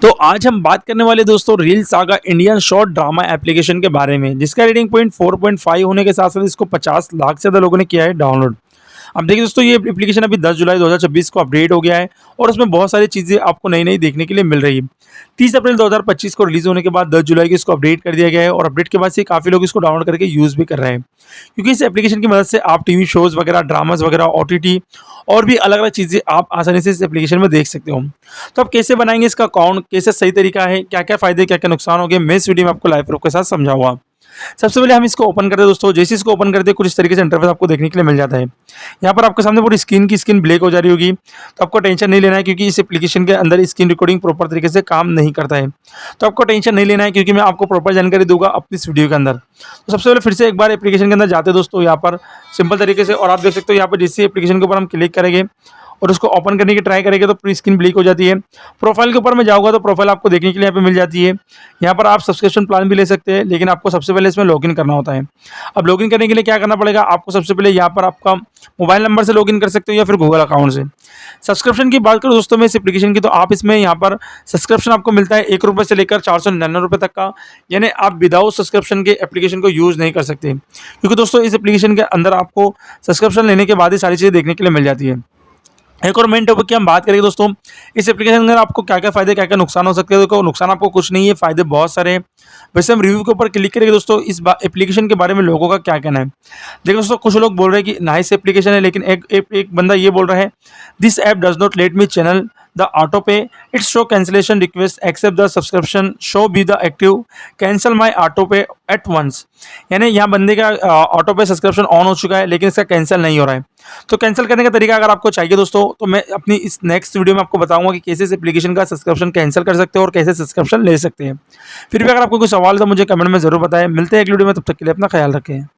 तो आज हम बात करने वाले दोस्तों reel saga Indian short drama application के बारे में, जिसका रेटिंग पॉइंट 4.5 होने के साथ साथ इसको 50 लाख से ज़्यादा लोगों ने किया है डाउनलोड। अब देखिए दोस्तों, ये एप्लीकेशन अभी 10 जुलाई 2026 को अपडेट हो गया है और उसमें बहुत सारी चीज़ें आपको नई नई देखने के लिए मिल रही है। 30 अप्रैल 2025 को रिलीज़ होने के बाद 10 जुलाई को इसको अपडेट कर दिया गया है और अपडेट के बाद से काफ़ी लोग इसको डाउनलोड करके यूज़ भी कर रहे हैं, क्योंकि इस एप्लीकेशन की मदद से आप टीवी शोज़ वगैरह, ड्रामास वगैरह, ओटीटी और भी अलग अलग चीज़ें आप आसानी से इस एप्लीकेशन में देख सकते हो। तो आप कैसे बनाएंगे इसका अकाउंट, कैसे सही तरीका है, क्या क्या फ़ायदे क्या क्या नुकसान होंगे, मैं इस वीडियो में आपको लाइव प्रूफ के साथ समझाऊंगा। सबसे पहले हम इसको ओपन करते हैं दोस्तों। जैसे इसको ओपन करते हैं कुछ इस तरीके से इंटरफेस आपको देखने के लिए मिल जाता है। यहाँ पर आपके सामने पूरी स्क्रीन ब्लैक हो जा रही होगी, तो आपको टेंशन नहीं लेना है, क्योंकि इस एप्लीकेशन के अंदर स्क्रीन रिकॉर्डिंग प्रॉपर तरीके से काम नहीं करता है। तो आपको टेंशन नहीं लेना है, क्योंकि मैं आपको प्रॉपर जानकारी दूंगा अपनी इस वीडियो के अंदर। तो सबसे पहले फिर से एक बार एप्लीकेशन के अंदर जाते हैं दोस्तों, यहाँ पर सिंपल तरीके से, और आप देख सकते हो यहाँ पर जिस एप्लीकेशन के ऊपर हम क्लिक करेंगे और उसको ओपन करने की ट्राई करेंगे तो पूरी स्क्रीन ब्लैक हो जाती है। प्रोफाइल के ऊपर मैं जाऊँगा तो प्रोफाइल आपको देखने के लिए यहाँ पे मिल जाती है। यहाँ पर आप सब्सक्रिप्शन प्लान भी ले सकते हैं, लेकिन आपको सबसे पहले इसमें लॉगिन करना होता है। अब लॉगिन करने के लिए क्या करना पड़ेगा, आपको सबसे पहले यहाँ पर आपका मोबाइल नंबर से लॉगिन कर सकते हो या फिर गूगल अकाउंट से। सब्सक्रिप्शन की बात करूँ दोस्तों मैं इस एप्लीकेशन की, तो आप इसमें यहाँ पर सब्सक्रिप्शन आपको मिलता है ₹1 से लेकर 499 रुपये तक का, यानी आप विदाउट सब्सक्रिप्शन के एप्लीकेशन को यूज़ नहीं कर सकते, क्योंकि दोस्तों इस एप्लीकेशन के अंदर आपको सब्सक्रिप्शन लेने के बाद ही सारी चीज़ें देखने के लिए मिल जाती है। एक और मेन टॉपिक की हम बात करेंगे दोस्तों, इस एप्लीकेशन के अंदर आपको क्या क्या फ़ायदे क्या क्या नुकसान हो सकते हैं। देखो, नुकसान आपको कुछ नहीं है, फ़ायदे बहुत सारे हैं। वैसे हम रिव्यू के ऊपर क्लिक करेंगे दोस्तों, इस एप्लीकेशन के बारे में लोगों का क्या कहना है। देखो दोस्तों, कुछ लोग बोल रहे हैं कि नाइस एप्लीकेशन है, लेकिन एक बंदा ये बोल रहा है, this app does not let me channel the auto pay, it's show cancellation request, accept the subscription, show be the active, cancel my auto pay at once. यानी यहाँ बंदे का ऑटो पे सब्सक्रिप्शन ऑन हो चुका है, लेकिन इसका कैंसिल नहीं हो रहा है। तो कैंसिल करने का तरीका अगर आपको चाहिए दोस्तों, तो मैं अपनी इस नेक्स्ट वीडियो में आपको बताऊंगा कि कैसे इस एप्लीकेशन का सब्सक्रिप्शन कैंसिल कर सकते हो और कैसे सब्सक्रिप्शन ले सकते हैं। फिर भी अगर आपको कोई सवाल तो मुझे कमेंट में ज़रूर बताएं। मिलते हैं एक वीडियो में, तब तक के लिए अपना ख्याल रखें।